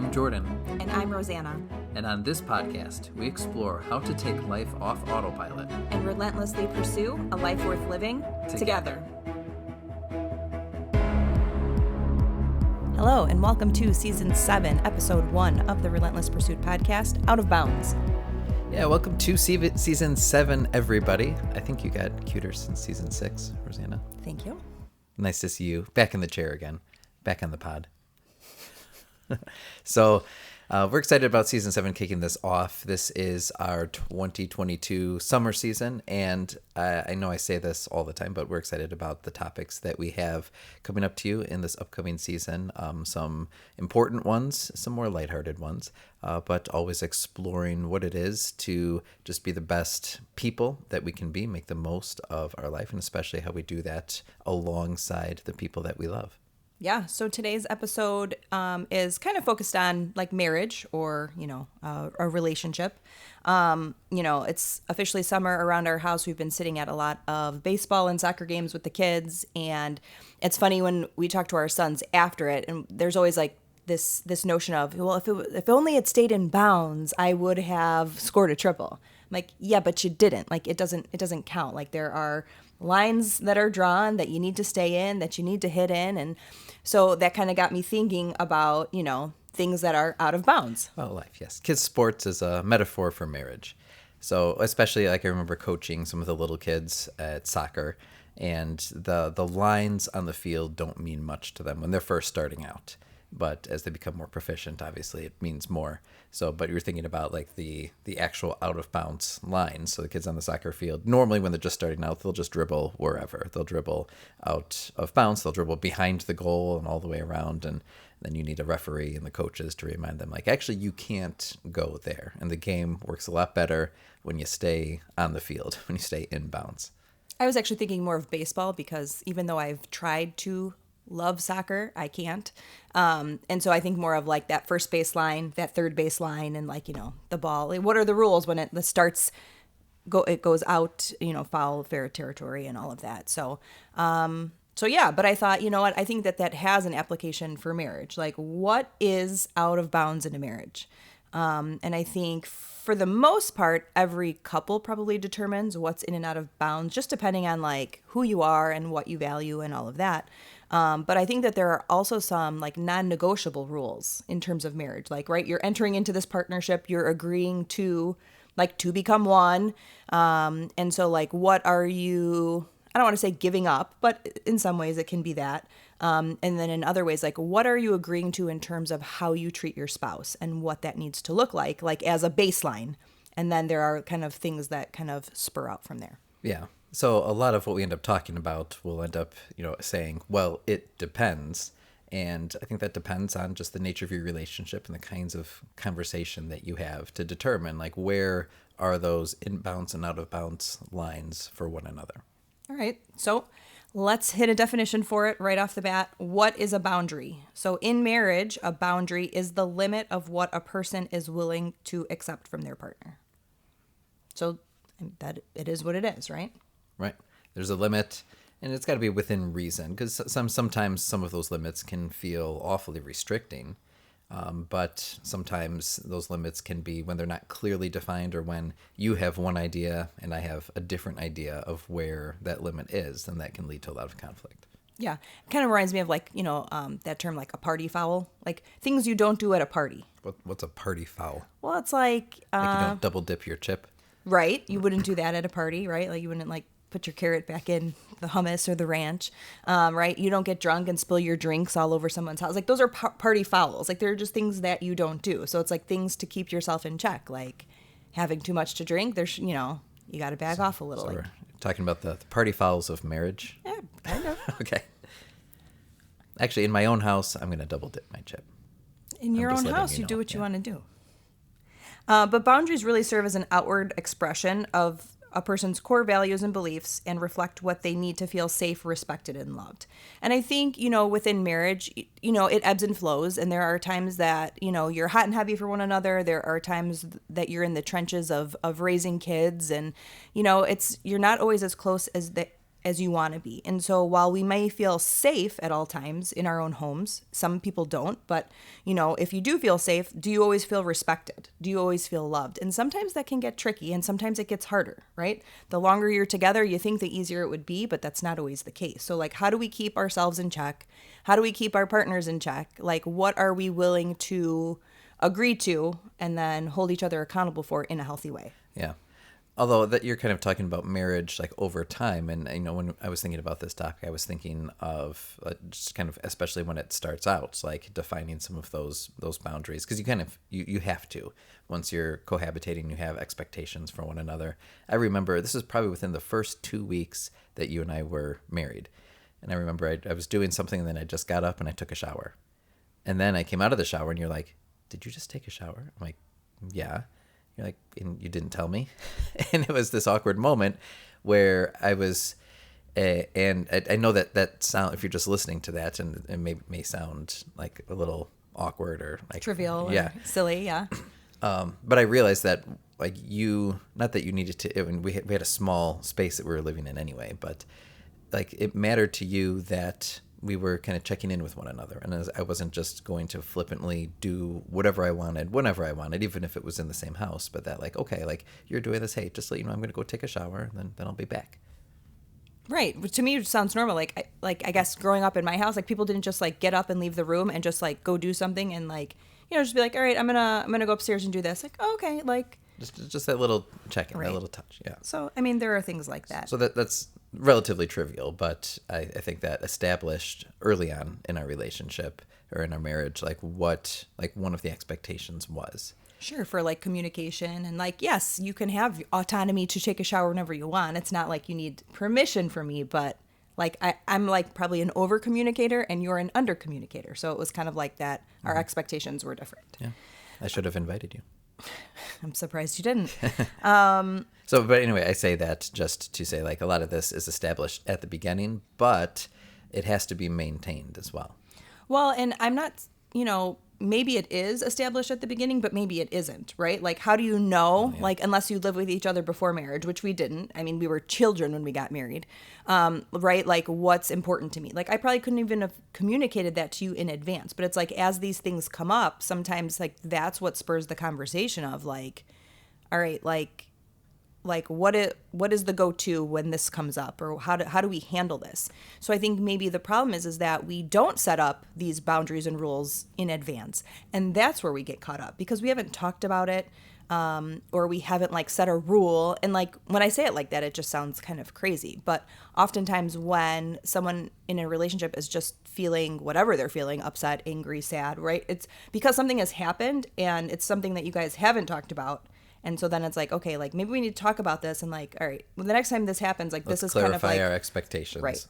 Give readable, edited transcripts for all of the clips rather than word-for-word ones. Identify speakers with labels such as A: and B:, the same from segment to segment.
A: I'm Jordan.
B: And I'm Rosanna.
A: And on this podcast, we explore how to take life off autopilot
B: and relentlessly pursue a life worth living together. Hello, and welcome to Season 7, Episode 1 of the Relentless Pursuit podcast, Out of Bounds.
A: Yeah, welcome to Season 7, everybody. I think you got cuter since Season 6, Rosanna.
B: Thank you.
A: Nice to see you back in the chair again, back on the pod. So we're excited about Season 7 kicking this off. This is our 2022 summer season, and I know I say this all the time, but we're excited about the topics that we have coming up to you in this upcoming season. Some important ones, some more lighthearted ones, but always exploring what it is to just be the best people that we can be, make the most of our life, and especially how we do that alongside the people that we love.
B: Yeah, so today's episode is kind of focused on like marriage or, a relationship. It's officially summer around our house. We've been sitting at a lot of baseball and soccer games with the kids. And it's funny when we talk to our sons after it, and there's always like this notion of, well, if only it stayed in bounds, I would have scored a triple. I'm like, yeah, but you didn't. Like, it doesn't count. Like, there are lines that are drawn that you need to stay in, that you need to hit in. And so that kind of got me thinking about, things that are out of bounds.
A: Oh, life, yes. Kids' sports is a metaphor for marriage. So especially like I remember coaching some of the little kids at soccer, and the lines on the field don't mean much to them when they're first starting out. But as they become more proficient, obviously it means more. So, but you're thinking about like the actual out of bounds lines. So the kids on the soccer field, normally when they're just starting out, they'll just dribble wherever. They'll dribble out of bounds. They'll dribble behind the goal and all the way around. And then you need a referee and the coaches to remind them, like, actually, you can't go there. And the game works a lot better when you stay on the field, when you stay in bounds.
B: I was actually thinking more of baseball because even though I've tried to love soccer, I can't. And so I think more of like that first base line, that third base line, and like, the ball. What are the rules when it starts, it goes out, foul, fair territory and all of that. So yeah, but I thought, you know what, I think that has an application for marriage. Like, what is out of bounds in a marriage? And I think for the most part, every couple probably determines what's in and out of bounds, just depending on like who you are and what you value and all of that. But I think that there are also some like non-negotiable rules in terms of marriage. Like, right, you're entering into this partnership, you're agreeing to become one. And so like, what are you, I don't want to say giving up, but in some ways it can be that. And then in other ways, like, what are you agreeing to in terms of how you treat your spouse and what that needs to look like as a baseline. And then there are kind of things that kind of spur out from there.
A: Yeah. So a lot of what we end up talking about will end up, saying, well, it depends. And I think that depends on just the nature of your relationship and the kinds of conversation that you have to determine, like, where are those in bounds and out of bounds lines for one another.
B: All right. So let's hit a definition for it right off the bat. What is a boundary? So in marriage, a boundary is the limit of what a person is willing to accept from their partner. So that it is what it is, right?
A: Right. There's a limit, and it's got to be within reason, because sometimes some of those limits can feel awfully restricting, but sometimes those limits can be when they're not clearly defined, or when you have one idea and I have a different idea of where that limit is, then that can lead to a lot of conflict.
B: Yeah. It kind of reminds me of like, that term like a party foul, like things you don't do at a party.
A: What's a party foul?
B: Well, it's like
A: you don't double dip your chip.
B: Right. You wouldn't do that at a party, right? Like you wouldn't like put your carrot back in the hummus or the ranch, right? You don't get drunk and spill your drinks all over someone's house. Like those are party fouls. Like they're just things that you don't do. So it's like things to keep yourself in check, like having too much to drink. There's, you got to back off a little.
A: So we're talking about the party fouls of marriage?
B: Yeah, kind of.
A: Okay. Actually, in my own house, I'm going to double dip my chip.
B: In your own house, you do what you want to do. But boundaries really serve as an outward expression of a person's core values and beliefs and reflect what they need to feel safe, respected, and loved. And I think, within marriage, it ebbs and flows. And there are times that, you're hot and heavy for one another. There are times that you're in the trenches of raising kids. And, you're not always as close as as you want to be. And so while we may feel safe at all times in our own homes, some people don't, but if you do feel safe, do you always feel respected? Do you always feel loved? And sometimes that can get tricky, and sometimes it gets harder, right? The longer you're together, you think the easier it would be, but that's not always the case. So like, how do we keep ourselves in check? How do we keep our partners in check? Like, what are we willing to agree to and then hold each other accountable for in a healthy way?
A: Yeah. Although that you're kind of talking about marriage like over time, and when I was thinking about this topic, I was thinking of just kind of, especially when it starts out, like defining some of those boundaries, because you kind of you have to, once you're cohabitating, you have expectations for one another. I remember this is probably within the first 2 weeks that you and I were married, and I remember I was doing something, and then I just got up and I took a shower, and then I came out of the shower, and you're like, "Did you just take a shower?" I'm like, "Yeah." You're like, and you didn't tell me. And it was this awkward moment where I was, and I know that sound, if you're just listening to that, and it may sound like a little awkward or like
B: Trivial,
A: yeah,
B: or silly, yeah.
A: but I realized that like not that you needed to, and we had a small space that we were living in anyway, but like it mattered to you that we were kind of checking in with one another, and I wasn't just going to flippantly do whatever I wanted whenever I wanted, even if it was in the same house. But that like, okay, like you're doing this, hey, just to let you know, I'm going to go take a shower, and then I'll be back.
B: Right. To me, it sounds normal. I guess growing up in my house, like people didn't just like get up and leave the room and just like go do something and like just be like, all right, I'm gonna go upstairs and do this. Like, oh, okay, like
A: Just that little check-in,
B: right.
A: that little touch, yeah.
B: So I mean, there are things like that.
A: So that's relatively trivial, but I think that established early on in our relationship or in our marriage, like what like one of the expectations was.
B: Sure, for like communication and like, yes, you can have autonomy to take a shower whenever you want. It's not like you need permission from me, but like I'm like probably an over communicator and you're an under communicator. So it was kind of like that. Our expectations were different.
A: Yeah, I should have invited you.
B: I'm surprised you didn't.
A: So, but anyway, I say that just to say like a lot of this is established at the beginning, but it has to be maintained as well.
B: Well, and I'm not, maybe it is established at the beginning, but maybe it isn't, right? Like, how do you know, like, unless you live with each other before marriage, which we didn't. I mean, we were children when we got married, right? Like, what's important to me? Like, I probably couldn't even have communicated that to you in advance, but it's like, as these things come up, sometimes, like, that's what spurs the conversation of, like, all right, like what is the go-to when this comes up, or how do we handle this? So I think maybe the problem is that we don't set up these boundaries and rules in advance, and that's where we get caught up because we haven't talked about it, or we haven't like set a rule. And like when I say it like that, it just sounds kind of crazy, but oftentimes when someone in a relationship is just feeling whatever they're feeling, upset, angry, sad, right, it's because something has happened and it's something that you guys haven't talked about. And so then it's like, okay, like maybe we need to talk about this, and like, all right, well, the next time this happens, like
A: Let's
B: this is kind of like
A: clarify our expectations.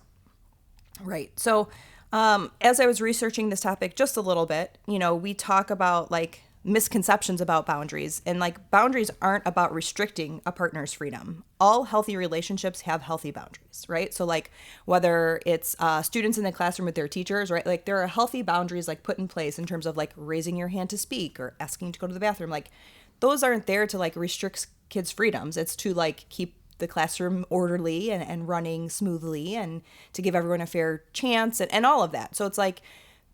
B: Right. So as I was researching this topic just a little bit, we talk about like misconceptions about boundaries, and like boundaries aren't about restricting a partner's freedom. All healthy relationships have healthy boundaries, right? So like whether it's students in the classroom with their teachers, right? Like there are healthy boundaries like put in place in terms of like raising your hand to speak or asking to go to the bathroom. Like those aren't there to like restrict kids' freedoms. It's to like keep the classroom orderly and running smoothly and to give everyone a fair chance and all of that. So it's like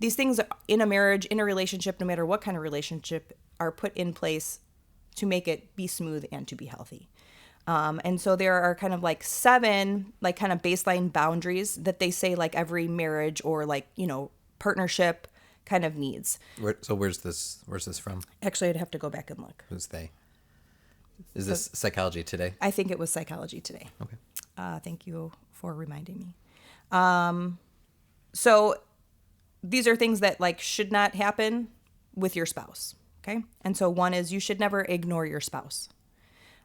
B: these things in a marriage, in a relationship, no matter what kind of relationship, are put in place to make it be smooth and to be healthy. And so there are kind of like 7 like kind of baseline boundaries that they say like every marriage or like, partnership kind of needs.
A: So where's this from?
B: Actually, I'd have to go back and look.
A: Who's they? Is this Psychology Today?
B: I think it was Psychology Today.
A: Okay.
B: Thank you for reminding me. So these are things that like should not happen with your spouse. Okay. And so one is you should never ignore your spouse.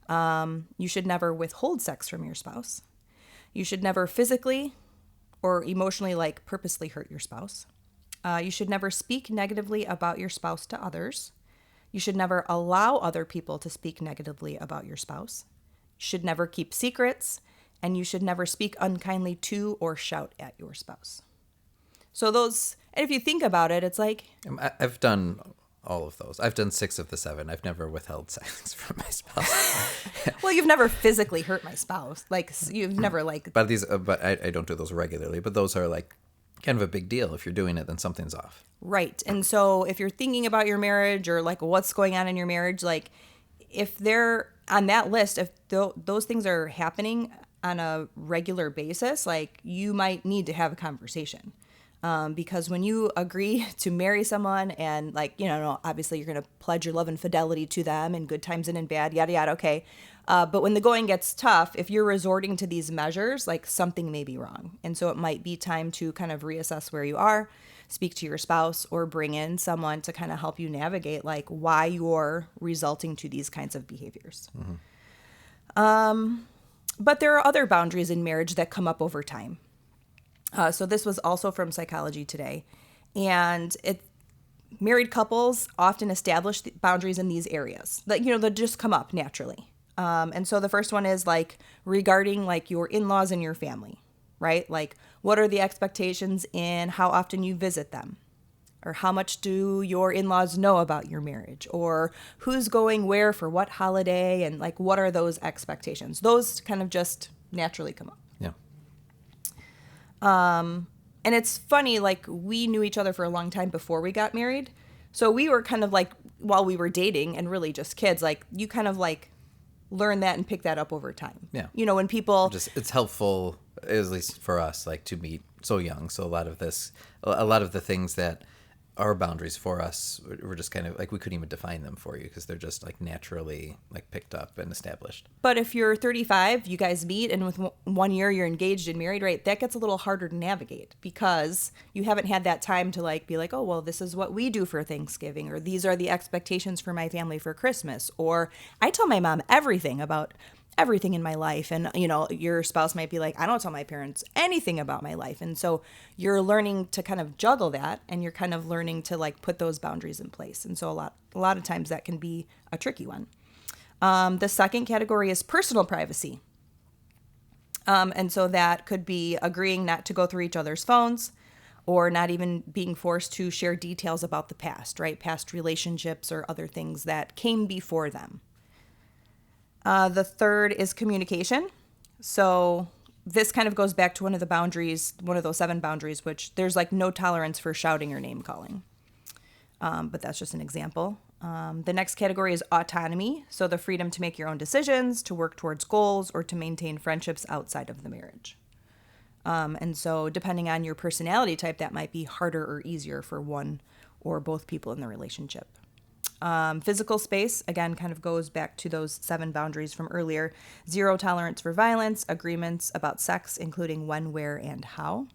B: You should never withhold sex from your spouse. You should never physically or emotionally like purposely hurt your spouse. You should never speak negatively about your spouse to others. You should never allow other people to speak negatively about your spouse. You should never keep secrets, and you should never speak unkindly to or shout at your spouse. So those, and if you think about it, it's like...
A: I've done all of those. I've done 6 of the 7. I've never withheld sex from my spouse.
B: Well, you've never physically hurt my spouse. Like, you've never, like,
A: But I don't do those regularly. But those are like kind of a big deal. If you're doing it, then something's off.
B: right. And so if you're thinking about your marriage or like what's going on in your marriage, like if they're on that list, if those things are happening on a regular basis, like you might need to have a conversation. Because when you agree to marry someone and like, no, obviously you're going to pledge your love and fidelity to them in good times and in bad, yada, yada. Okay. But when the going gets tough, if you're resorting to these measures, like something may be wrong. And so it might be time to kind of reassess where you are, speak to your spouse, or bring in someone to kind of help you navigate like why you're resulting to these kinds of behaviors. But there are other boundaries in marriage that come up over time. So this was also from Psychology Today. And married couples often establish the boundaries in these areas that, that just come up naturally. And so the first one is like regarding like your in-laws and your family, right? Like what are the expectations in how often you visit them? Or how much do your in-laws know about your marriage? Or who's going where for what holiday? And like what are those expectations? Those kind of just naturally come up.
A: Yeah.
B: And it's funny, like we knew each other for a long time before we got married. So we were kind of like, while we were dating and really just kids, like you kind of like learn that and pick that up over time.
A: Yeah.
B: When people
A: It's helpful, at least for us, like to meet so young. So a lot of the things that are boundaries for us, we're just kind of like, we couldn't even define them for you because they're just like naturally like picked up and established.
B: But if you're 35, you guys meet, and with 1 year you're engaged and married, right? That gets a little harder to navigate because you haven't had that time to like be like, oh, well, this is what we do for Thanksgiving, or these are the expectations for my family for Christmas, or I tell my mom everything about everything in my life, and your spouse might be like, I don't tell my parents anything about my life. And so you're learning to kind of juggle that, and you're kind of learning to like put those boundaries in place. And so a lot of times that can be a tricky one. The second category is personal privacy. And so that could be agreeing not to go through each other's phones, or not even being forced to share details about the past, right? Past relationships or other things that came before them. The third is communication. So this kind of goes back to one of the boundaries, one of those 7 boundaries, which there's like no tolerance for shouting or name calling. But that's just an example. The next category is autonomy. So the freedom to make your own decisions, to work towards goals, or to maintain friendships outside of the marriage. And so depending on your personality type, that might be harder or easier for one or both people in the relationship. Physical space, again, kind of goes back to those 7 boundaries from earlier. 0 tolerance for violence, agreements about sex, including when, where, and how.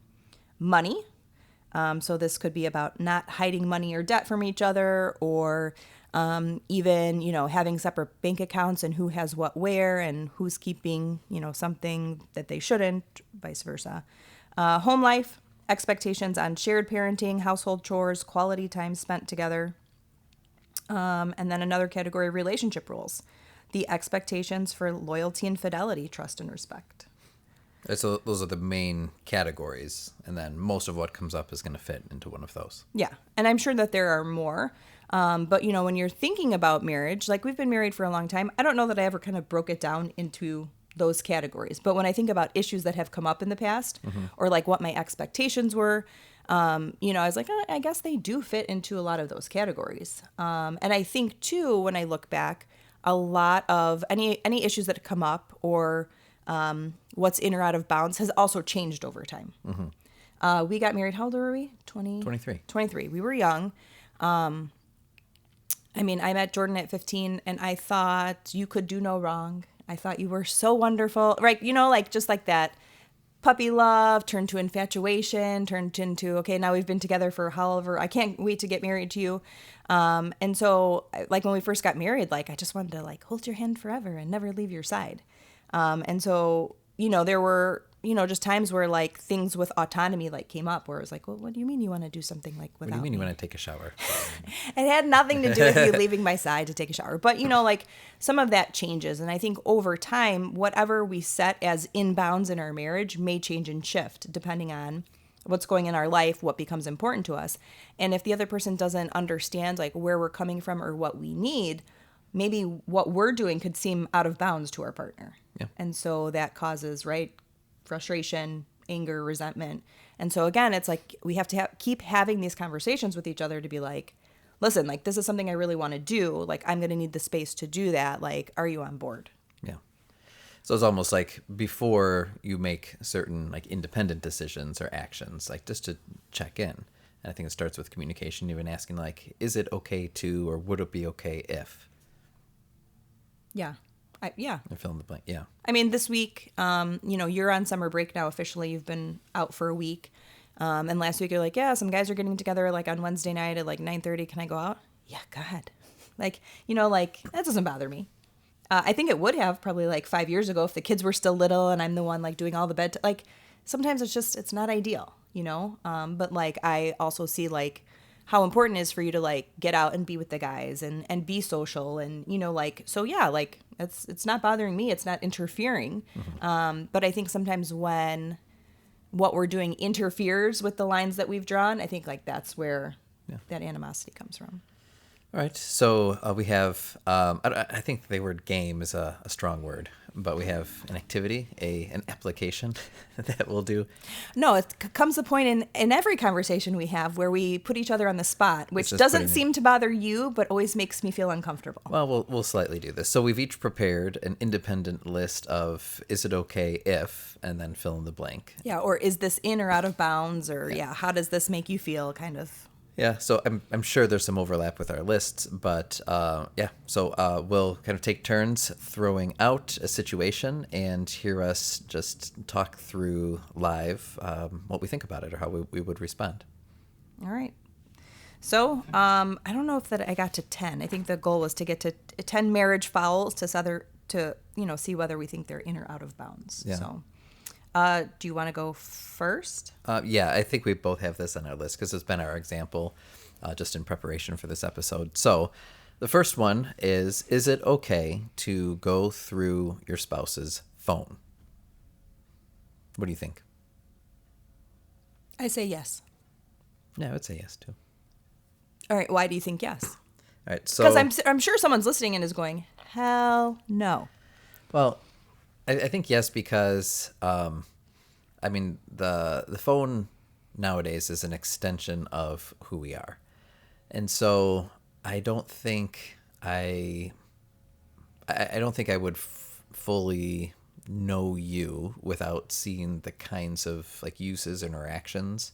B: Money. So this could be about not hiding money or debt from each other, or even, having separate bank accounts and who has what where and who's keeping, something that they shouldn't, vice versa. Home life, expectations on shared parenting, household chores, quality time spent together. And then another category, relationship rules, the expectations for loyalty and fidelity, trust and respect.
A: So those are the main categories, and then most of what comes up is going to fit into one of those.
B: Yeah, and I'm sure that there are more. But, when you're thinking about marriage, like we've been married for a long time, I don't know that I ever kind of broke it down into those categories. But when I think about issues that have come up in the past, or like what my expectations were, I was like, I guess they do fit into a lot of those categories. And I think too, when I look back, a lot of any issues that come up, or what's in or out of bounds, has also changed over time. We got married. How old were we?
A: 23.
B: 23. We were young. I met Jordan at 15, and I thought you could do no wrong. I thought you were so wonderful, right? Like just like that. Puppy love turned to infatuation, turned into, okay, now we've been together for however, I can't wait to get married to you. And so like when we first got married, like I just wanted to like hold your hand forever and never leave your side. And so, there were, just times where like things with autonomy like came up where it was like, well, what do you mean you want to do something like without
A: What do you mean
B: me?
A: you want to take a shower?
B: It had nothing to do with you leaving my side to take a shower. But, like some of that changes. And I think over time, whatever we set as inbounds in our marriage may change and shift depending on what's going in our life, what becomes important to us. And if the other person doesn't understand like where we're coming from or what we need, maybe what we're doing could seem out of bounds to our partner.
A: Yeah.
B: And so that causes, right, frustration, anger, resentment. And so again, it's like we have to keep having these conversations with each other to be like, listen, like this is something I really want to do. Like I'm going to need the space to do that. Like, are you on board?
A: Yeah. So it's almost like before you make certain like independent decisions or actions, like just to check in. And I think it starts with communication, even asking like, is it okay to, or would it be okay if?
B: Yeah. Yeah.
A: Or fill in the blank. Yeah.
B: I mean, this week, you're on summer break now officially. You've been out for a week. And last week you're like, yeah, some guys are getting together like on Wednesday night at like 9:30. Can I go out? Yeah, go ahead. Like, like that doesn't bother me. I think it would have probably like 5 years ago if the kids were still little and I'm the one like doing all the like sometimes it's not ideal, but like I also see like how important it is for you to like get out and be with the guys and be social and like so yeah, like it's not bothering me, it's not interfering. But I think sometimes when what we're doing interferes with the lines that we've drawn, I think like that's where that animosity comes from.
A: All right. So we have, I think the word game is a strong word, but we have an activity, an application that we'll do.
B: No, it comes a point in every conversation we have where we put each other on the spot, which doesn't seem to bother you, but always makes me feel uncomfortable.
A: Well, we'll slightly do this. So we've each prepared an independent list of, is it okay if, and then fill in the blank.
B: Yeah. Or is this in or out of bounds? Or how does this make you feel kind of?
A: Yeah, so I'm sure there's some overlap with our lists, but so we'll kind of take turns throwing out a situation and hear us just talk through live what we think about it or how we would respond.
B: All right. So I don't know if that I got to 10. I think the goal was to get to 10 marriage fouls to see whether we think they're in or out of bounds.
A: Yeah.
B: So. Do you want to go first?
A: Yeah, I think we both have this on our list because it's been our example just in preparation for this episode. So the first one is it okay to go through your spouse's phone? What do you think?
B: I say yes.
A: Yeah, I would say yes, too.
B: All right. Why do you think yes?
A: All right, so...
B: Because I'm sure someone's listening and is going, hell no.
A: Well... I think yes because, the phone nowadays is an extension of who we are. And so I don't think I would fully know you without seeing the kinds of like uses and interactions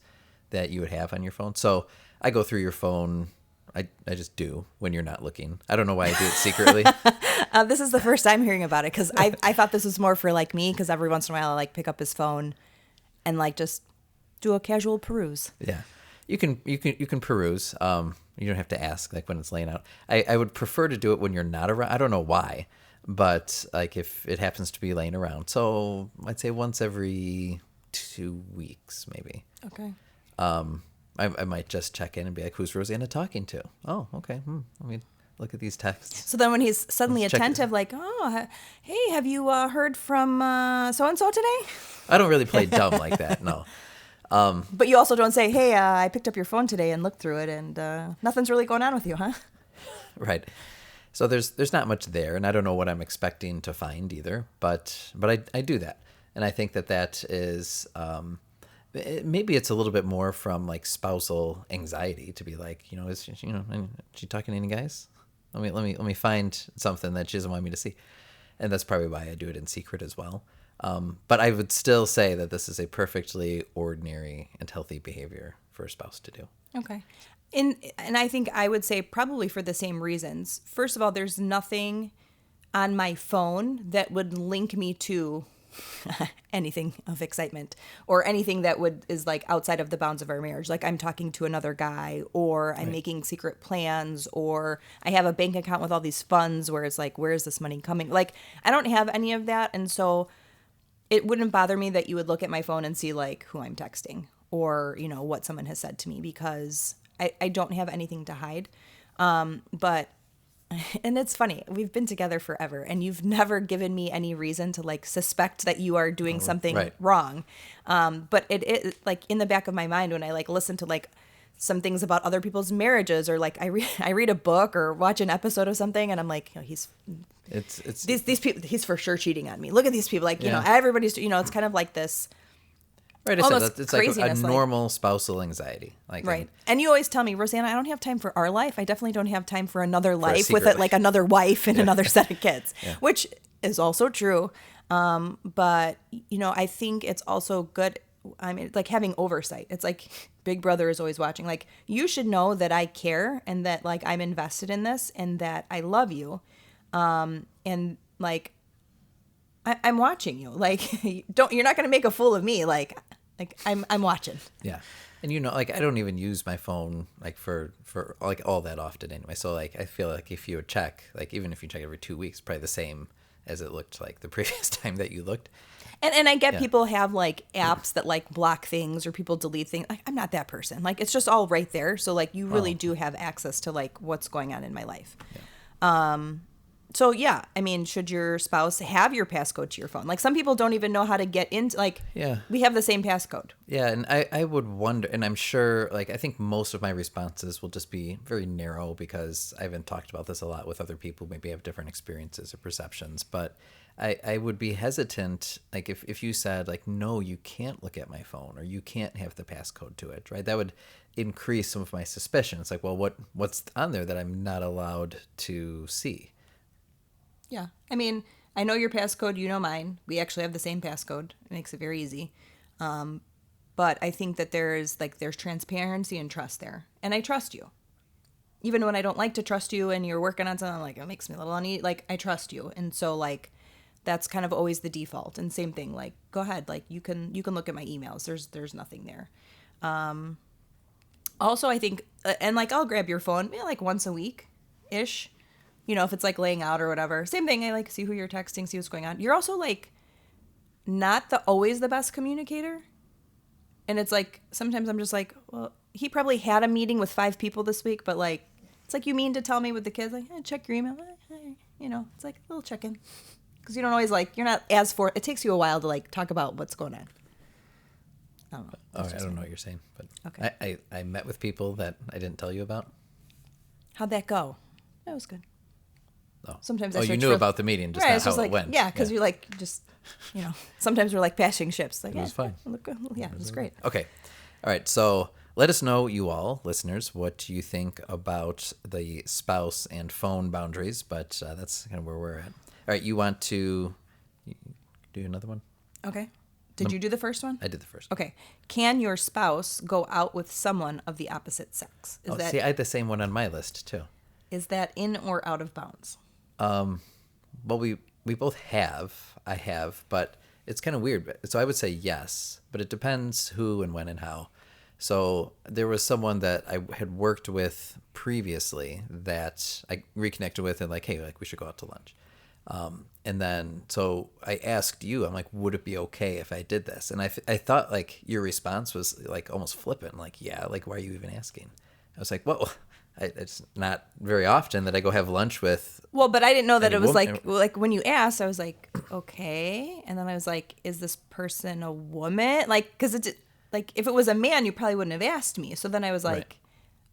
A: that you would have on your phone. So I go through your phone. I just do when you're not looking. I don't know why I do it secretly.
B: This is the first time hearing about it because I thought this was more for like me because every once in a while I like pick up his phone and like just do a casual peruse.
A: Yeah, you can peruse. You don't have to ask like when it's laying out. I would prefer to do it when you're not around. I don't know why, but like if it happens to be laying around. So I'd say once every 2 weeks maybe.
B: Okay.
A: I might just check in and be like, who's Rosanna talking to? Oh, okay. Let me look at these texts.
B: So then when he's suddenly attentive, like, oh, hey, have you heard from so-and-so today?
A: I don't really play dumb like that, no.
B: But you also don't say, hey, I picked up your phone today and looked through it and nothing's really going on with you, huh?
A: Right. So there's not much there, and I don't know what I'm expecting to find either, but I do that. And I think that is... maybe it's a little bit more from like spousal anxiety to be like, is she talking to any guys? Let me find something that she doesn't want me to see, and that's probably why I do it in secret as well. But I would still say that this is a perfectly ordinary and healthy behavior for a spouse to do.
B: Okay, and I think I would say probably for the same reasons. First of all, there's nothing on my phone that would link me to anything of excitement or anything that is like outside of the bounds of our marriage. Like I'm talking to another guy or I'm making secret plans or I have a bank account with all these funds where it's like, where is this money coming? Like I don't have any of that. And so it wouldn't bother me that you would look at my phone and see like who I'm texting or, what someone has said to me because I don't have anything to hide. But And it's funny, we've been together forever and you've never given me any reason to like suspect that you are doing something
A: right.
B: wrong. But it like in the back of my mind when I like listen to like some things about other people's marriages or like I read a book or watch an episode of something and I'm like, he's
A: It's
B: these people, he's for sure cheating on me. Look at these people. Like,
A: Yeah.
B: everybody's, it's kind of like this.
A: right. I said
B: almost
A: that it's like a
B: craziness, like-
A: normal spousal anxiety. Like,
B: Right. And you always tell me, Rosanna, I don't have time for our life. I definitely don't have time for another life with
A: secret
B: like another wife and another set of kids,
A: Yeah.
B: which is also true. But, I think it's also good. I mean, like having oversight. It's like Big Brother is always watching. Like, you should know that I care and that like I'm invested in this and that I love you. And like, I'm watching you. Like, you're not going to make a fool of me. Like I'm watching.
A: Yeah. And like I don't even use my phone like for like all that often anyway. So like I feel like if you would check, like even if you check every 2 weeks, probably the same as it looked like the previous time that you looked.
B: And I get
A: Yeah.
B: people have like apps that like block things or people delete things. Like I'm not that person. Like it's just all right there. So like you really do have access to like what's going on in my life. So yeah, I mean, should your spouse have your passcode to your phone? Like some people don't even know how to get into like
A: Yeah.
B: we have the same passcode.
A: Yeah, and I would wonder, and I'm sure, like, I think most of my responses will just be very narrow because I haven't talked about this a lot with other people, maybe have different experiences or perceptions, but I would be hesitant, like, if you said, like, no, you can't look at my phone or you can't have the passcode to it, right? That would increase some of my suspicion. It's like, well, what's on there that I'm not allowed to see?
B: Yeah. I mean, I know your passcode, you know mine. We actually have the same passcode. It makes it very easy. But I think that there's transparency and trust there. And I trust you. Even when I don't like to trust you and you're working on something, I'm like, it makes me a little uneasy. Like, I trust you. And so, like, that's kind of always the default. And same thing, like, go ahead. Like, you can look at my emails. There's nothing there. Also, I think, and like, I'll grab your phone, like once a week-ish. If it's like laying out or whatever. Same thing. I like see who you're texting, see what's going on. You're also like not always the best communicator. And it's like sometimes I'm just like, well, he probably had a meeting with 5 people this week, but like it's like you mean to tell me with the kids, like, check your email. It's like a little check-in. Because you don't always like you're not as for it takes you a while to like talk about what's going on. I don't know.
A: Oh, I don't know what you're saying, but
B: Okay.
A: I met with people that I didn't tell you about.
B: How'd that go? That was good.
A: Oh,
B: Sometimes
A: you knew about the meeting, just
B: right,
A: not
B: it's
A: how
B: just
A: it
B: like,
A: went.
B: yeah, because you're like just, sometimes we're like passing ships. Like,
A: It was fine.
B: Look, yeah, it was great.
A: Okay. All right. So let us know, you all, listeners, what you think about the spouse and phone boundaries, but that's kind of where we're at. All right. You want to do another one?
B: Okay. Did you do the first one?
A: I did the first.
B: Okay. Can your spouse go out with someone of the opposite sex?
A: See, I had the same one on my list, too.
B: Is that in or out of bounds?
A: Well, we both have. I have, but it's kind of weird. So I would say yes, but it depends who and when and how. So there was someone that I had worked with previously that I reconnected with and like, hey, like we should go out to lunch. And then, so I asked you, I'm like, would it be okay if I did this? And I thought like your response was like almost flippant. Like, yeah, like, why are you even asking? I was like, well, it's not very often that I go have lunch with.
B: Well, but I didn't know that
A: any
B: it was
A: woman.
B: like when you asked, I was like, okay. And then I was like, is this person a woman? Like, because it's like, if it was a man, you probably wouldn't have asked me. So then I was like,
A: Right.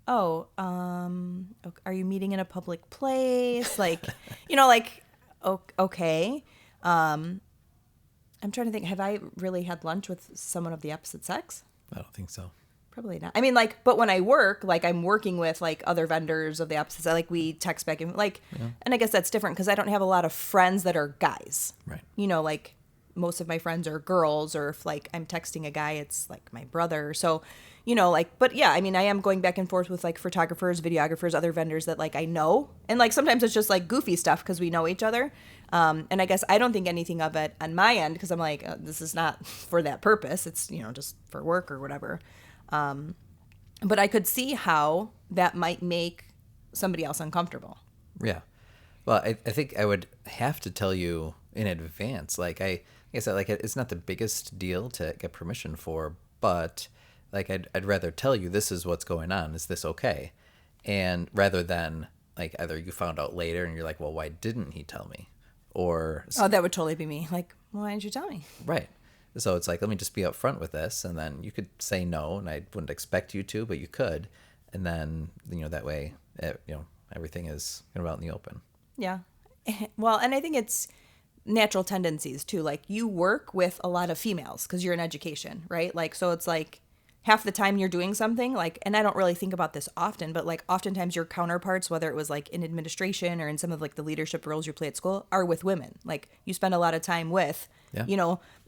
B: oh, are you meeting in a public place? Like, like, okay. I'm trying to think, have I really had lunch with someone of the opposite sex?
A: I don't think so.
B: Probably not. I mean, like, but when I work, like, I'm working with like other vendors of the opposite side. Like, we text back and like, and I guess that's different because I don't have a lot of friends that are guys.
A: Right.
B: Like most of my friends are girls, or if like I'm texting a guy, it's like my brother. So, like, but yeah, I mean, I am going back and forth with like photographers, videographers, other vendors that like I know, and like sometimes it's just like goofy stuff because we know each other. And I guess I don't think anything of it on my end because I'm like, this is not for that purpose. It's just for work or whatever. But I could see how that might make somebody else uncomfortable.
A: Yeah. Well, I think I would have to tell you in advance. Like I said, like it's not the biggest deal to get permission for, but like I'd rather tell you this is what's going on. Is this okay? And rather than like either you found out later and you're like, well, why didn't he tell me? Or
B: Oh, that would totally be me. Like, well, why didn't you tell me?
A: right. So it's like, let me just be upfront with this, and then you could say no, and I wouldn't expect you to, but you could, and then that way, everything is kind of out in the open.
B: Yeah. Well, and I think it's natural tendencies too. Like you work with a lot of females because you're in education, right? Like, so it's like half the time you're doing something like, and I don't really think about this often, but like oftentimes your counterparts, whether it was like in administration or in some of like the leadership roles you play at school, are with women. Like you spend a lot of time with,
A: Yeah.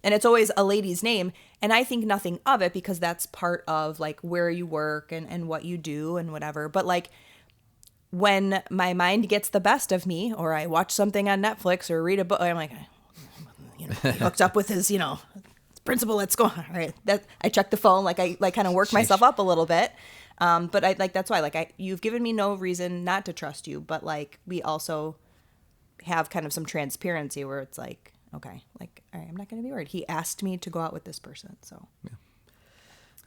B: and it's always a lady's name. And I think nothing of it because that's part of like where you work and what you do and whatever. But like, when my mind gets the best of me, or I watch something on Netflix or read a book, I'm like, he hooked up with his, principal. Let's go. All right. That I check the phone, like I like kind of work myself up a little bit. But I like that's why like you've given me no reason not to trust you, but like we also have kind of some transparency where it's like, okay, like all right, I'm not going to be worried. He asked me to go out with this person, so.
A: Yeah.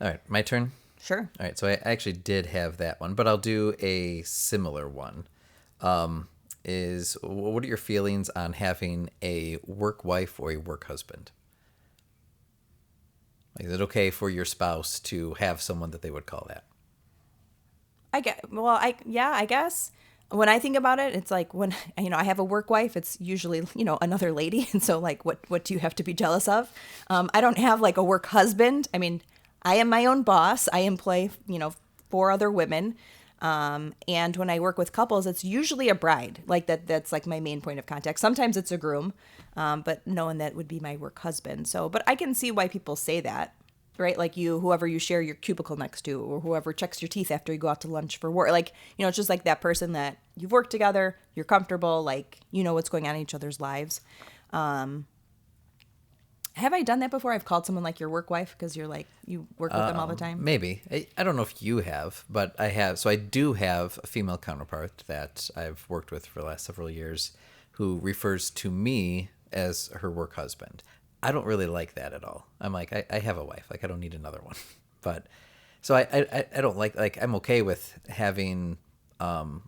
A: All right, my turn.
B: Sure.
A: All right, so I actually did have that one, but I'll do a similar one. Is what are your feelings on having a work wife or a work husband? Like, is it okay for your spouse to have someone that they would call that?
B: I guess when I think about it, it's like when, I have a work wife, it's usually, another lady. And so like, what do you have to be jealous of? I don't have like a work husband. I mean, I am my own boss. I employ, 4 other women. And when I work with couples, it's usually a bride. Like that's like my main point of contact. Sometimes it's a groom, but knowing that would be my work husband. So, but I can see why people say that, right? Like whoever you share your cubicle next to, or whoever checks your teeth after you go out to lunch for work. Like, it's just like that person that you've worked together, you're comfortable, like, what's going on in each other's lives. Have I done that before? I've called someone like your work wife because you're like, you work with them all the time?
A: Maybe. I don't know if you have, but I have. So I do have a female counterpart that I've worked with for the last several years who refers to me as her work husband. I don't really like that at all. I'm like, I have a wife. Like, I don't need another one. But so I don't like, I'm okay with having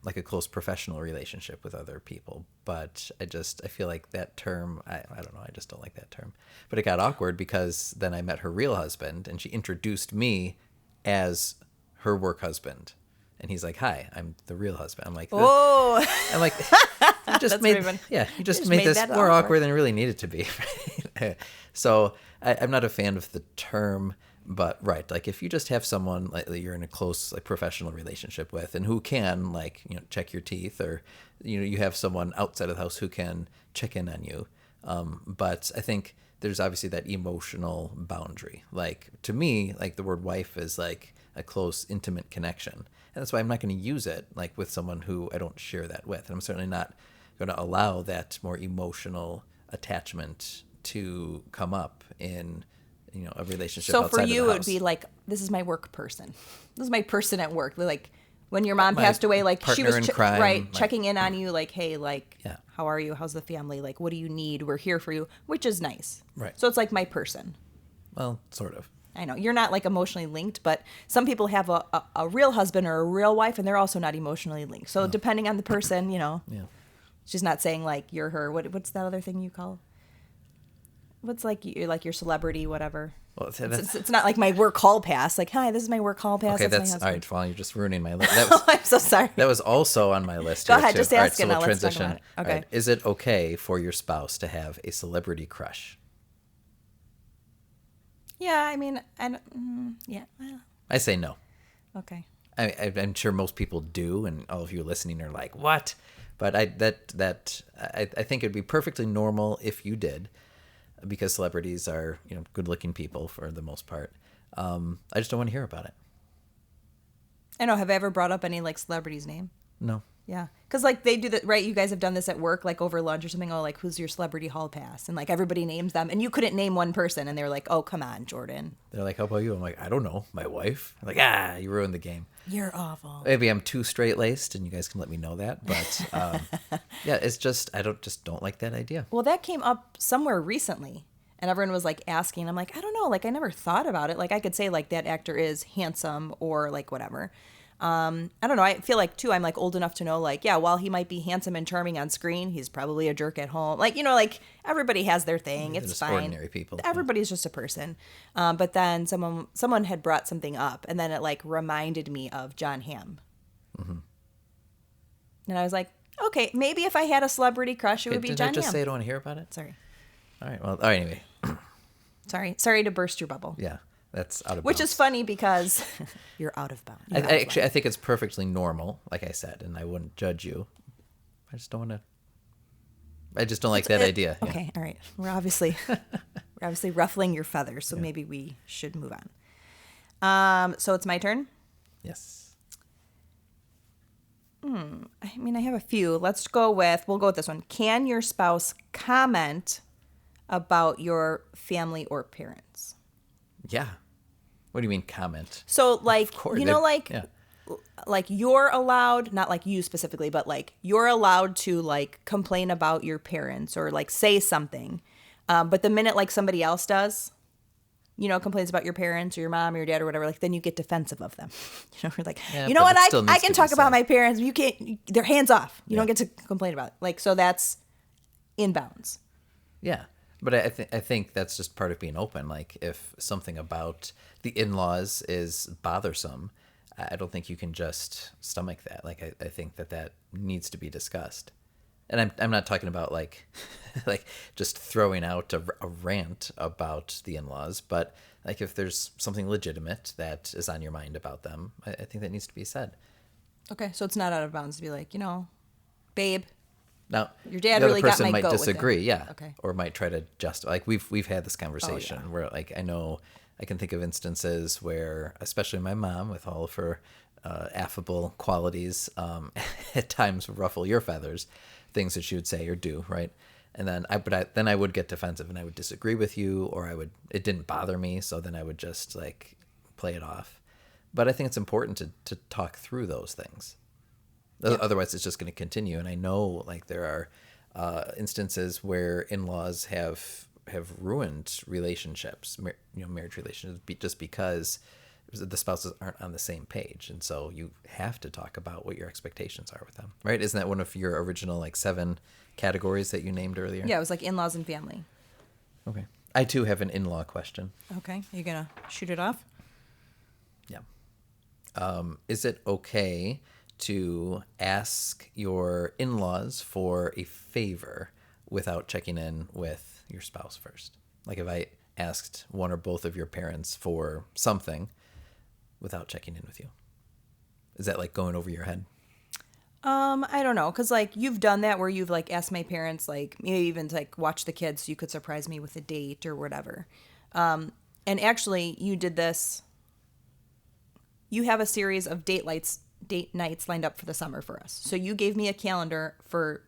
A: like a close professional relationship with other people, but I feel like that term, I don't know, I just don't like that term. But it got awkward because then I met her real husband and she introduced me as her work husband. And he's like, "Hi, I'm the real husband." I'm like,
B: "Oh."
A: I'm like, "You just made, you just made this more awkward than it really needed to be." So I'm not a fan of the term, but right, like if you just have someone like you're in a close like professional relationship with, and who can like check your teeth, or you have someone outside of the house who can check in on you. But I think there's obviously that emotional boundary. Like to me, like the word wife is like a close, intimate connection. And that's why I'm not going to use it like with someone who I don't share that with. And I'm certainly not going to allow that more emotional attachment to come up in, a relationship outside of the house.
B: So for you, it would be like, this is my work person. This is my person at work. Like when your mom passed away, like she was checking in on you, like, hey, like, how are you? How's the family? Like, what do you need? We're here for you, which is nice.
A: Right.
B: So it's like my person.
A: Well, sort of.
B: I know you're not like emotionally linked, but some people have a real husband or a real wife, and they're also not emotionally linked. So depending on the person, she's not saying like you're her. What's that other thing you call? What's like your celebrity, whatever. Well, it's not like my work hall pass. Like, hi, this is my work hall pass.
A: Okay, that's all right. Fine, you're just ruining my list. I'm
B: so sorry.
A: That was also on my list.
B: Go ahead,
A: too.
B: just ask it.
A: All right, so
B: let's talk about it. Okay.
A: Right. Is it okay for your spouse to have a celebrity crush?
B: Yeah, I mean,
A: I say no.
B: Okay.
A: I'm sure most people do, and all of you listening are like, "What?" But I think it'd be perfectly normal if you did, because celebrities are good-looking people for the most part. I just don't want to hear about it.
B: I know. Have I ever brought up any like celebrity's name?
A: No.
B: Yeah, because like they do that, right? You guys have done this at work, like over lunch or something. Oh, like who's your celebrity hall pass? And like everybody names them, and you couldn't name one person, and they're like, "Oh, come on, Jordan."
A: They're like, "How about you?" I'm like, "I don't know, my wife." I'm like, you ruined the game.
B: You're awful.
A: Maybe I'm too straight laced, and you guys can let me know that. But it's just I don't like that idea.
B: Well, that came up somewhere recently, and everyone was like asking. I'm like, I don't know, like I never thought about it. Like I could say like that actor is handsome or like whatever. I don't know. I feel like too, I'm like old enough to know like, yeah, while he might be handsome and charming on screen, he's probably a jerk at home. Like, like everybody has their thing.
A: They're
B: It's
A: just
B: fine.
A: ordinary people.
B: Everybody's just a person. But then someone had brought something up, and then it like reminded me of John Hamm. And I was like, okay, maybe if I had a celebrity crush, it would be
A: Did
B: John
A: I just
B: Hamm.
A: say I don't want to hear about it?
B: Sorry.
A: All right. Well, anyway.
B: Sorry to burst your bubble.
A: Yeah, that's out of
B: Which
A: bounds.
B: is funny because you're out of bounds.
A: I think it's perfectly normal, like I said, and I wouldn't judge you. I just don't want to. I just don't like that idea. Yeah.
B: Okay, all right. We're obviously ruffling your feathers, so maybe we should move on. So it's my turn.
A: Yes.
B: I mean, I have a few. We'll go with this one. Can your spouse comment about your family or parents?
A: Yeah. What do you mean comment?
B: So, like,
A: Of course, yeah.
B: like you're allowed, not like you specifically, but like you're allowed to like complain about your parents or like say something. But the minute like somebody else does, complains about your parents or your mom or your dad or whatever, like then you get defensive of them. We're like,
A: Yeah,
B: you know
A: but
B: what?
A: it still
B: I
A: needs
B: can
A: to be
B: talk about
A: said.
B: my parents. You can't, they're hands off. You don't get to complain about it. Like, so that's in bounds.
A: Yeah. But I think that's just part of being open. Like if something about the in-laws is bothersome, I don't think you can just stomach that. Like I think that needs to be discussed. And I'm not talking about like like just throwing out a rant about the in-laws, but like if there's something legitimate that is on your mind about them, I think that needs to be said.
B: Okay. So it's not out of bounds to be like, babe,
A: Now,
B: your dad
A: the other
B: really got
A: person
B: my
A: might
B: goat with
A: disagree,
B: him.
A: yeah,
B: Okay.
A: or might try to justify. Like we've had this conversation where, like, I know I can think of instances where, especially my mom, with all of her affable qualities, at times ruffle your feathers, things that she would say or do, right? And then I would get defensive and I would disagree with you, or it didn't bother me, so then I would just like play it off. But I think it's important to talk through those things. Yeah. Otherwise, it's just going to continue. And I know, like, there are instances where in-laws have ruined relationships, marriage relationships, just because the spouses aren't on the same page. And so you have to talk about what your expectations are with them, right? Isn't that one of your original, like, 7 categories that you named earlier?
B: Yeah, it was like in-laws and family.
A: Okay. I, too, have an in-law question.
B: Okay. Are you going to shoot it off?
A: Yeah. Is it okay to ask your in-laws for a favor without checking in with your spouse first? Like if I asked one or both of your parents for something without checking in with you, is that like going over your head?
B: I don't know, because like you've done that where you've like asked my parents, like maybe even to like watch the kids so you could surprise me with a date or whatever. And actually you did this. You have a series of date nights lined up for the summer for us. So you gave me a calendar for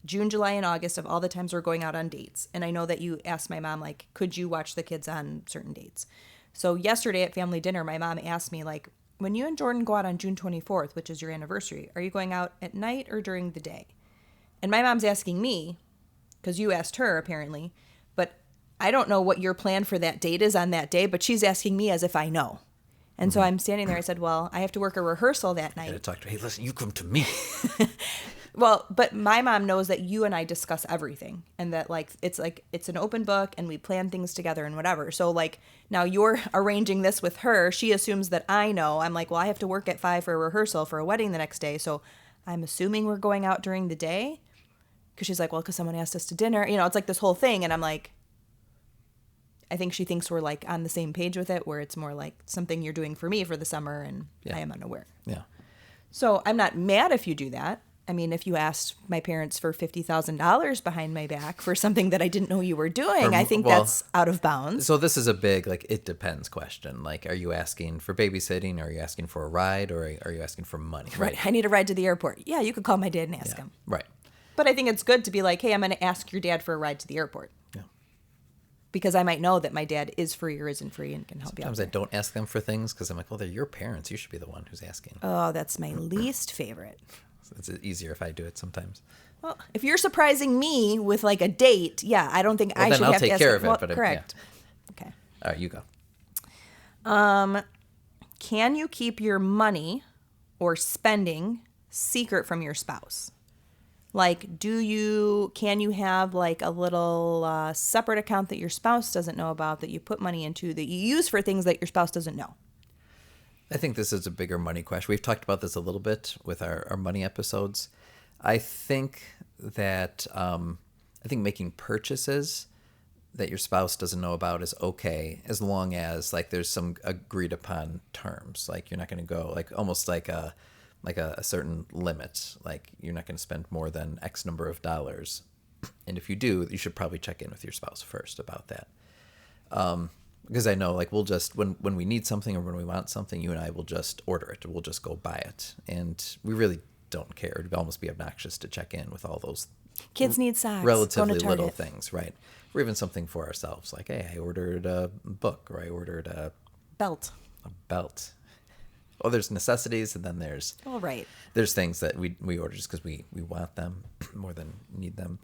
B: June, July, and August of all the times we're going out on dates. And I know that you asked my mom, like, could you watch the kids on certain dates? So yesterday at family dinner, my mom asked me, like, when you and Jordan go out on June 24th, which is your anniversary, are you going out at night or during the day? And my mom's asking me, because you asked her apparently, but I don't know what your plan for that date is on that day, but she's asking me as if I know. And so I'm standing there. I said, well, I have to work a rehearsal that night.
A: I gotta talk to her. Hey, listen, you come to me.
B: Well, but my mom knows that you and I discuss everything and that it's an open book and we plan things together and whatever. So like now you're arranging this with her. She assumes that I know. I'm like, well, I have to work at 5 for a rehearsal for a wedding the next day. So I'm assuming we're going out during the day. Because she's like, well, because someone asked us to dinner. It's like this whole thing. And I'm like, I think she thinks we're like on the same page with it, where it's more like something you're doing for me for the summer and I am unaware.
A: Yeah.
B: So I'm not mad if you do that. I mean, if you asked my parents for $50,000 behind my back for something that I didn't know you were doing, I think that's out of bounds.
A: So this is a big, like, it depends question. Like, are you asking for babysitting? Or are you asking for a ride? Or are you asking for money?
B: Right. I need a ride to the airport. Yeah, you could call my dad and ask him.
A: Right.
B: But I think it's good to be like, hey, I'm going to ask your dad for a ride to the airport.
A: Yeah.
B: Because I might know that my dad is free or isn't free and can help you out.
A: Sometimes I don't ask them for things because I'm like, well, they're your parents. You should be the one who's asking.
B: Oh, that's my least favorite.
A: So it's easier if I do it sometimes.
B: Well, if you're surprising me with like a date, yeah, I don't think I
A: then
B: should
A: I'll
B: have
A: take
B: to ask
A: care
B: it.
A: of it,
B: Well,
A: but
B: correct. Okay.
A: All right, you go.
B: Can you keep your money or spending secret from your spouse? Like, can you have like a little separate account that your spouse doesn't know about that you put money into that you use for things that your spouse doesn't know?
A: I think this is a bigger money question. We've talked about this a little bit with our money episodes. I think that I think making purchases that your spouse doesn't know about is okay, as long as like there's some agreed upon terms. Like you're not going to go like almost like a certain limit. Like you're not going to spend more than X number of dollars. And if you do, you should probably check in with your spouse first about that. Because I know like we'll just when we need something or when we want something, you and I will just order it. We'll just go buy it. And we really don't care. It'd almost be obnoxious to check in with all those
B: Kids need socks.
A: relatively
B: Going to
A: little
B: Target.
A: things, right? Or even something for ourselves, like, hey, I ordered a book or I ordered
B: Belt.
A: a belt. Oh, there's necessities, and then
B: All right.
A: there's things that we order just because we want them more than need them.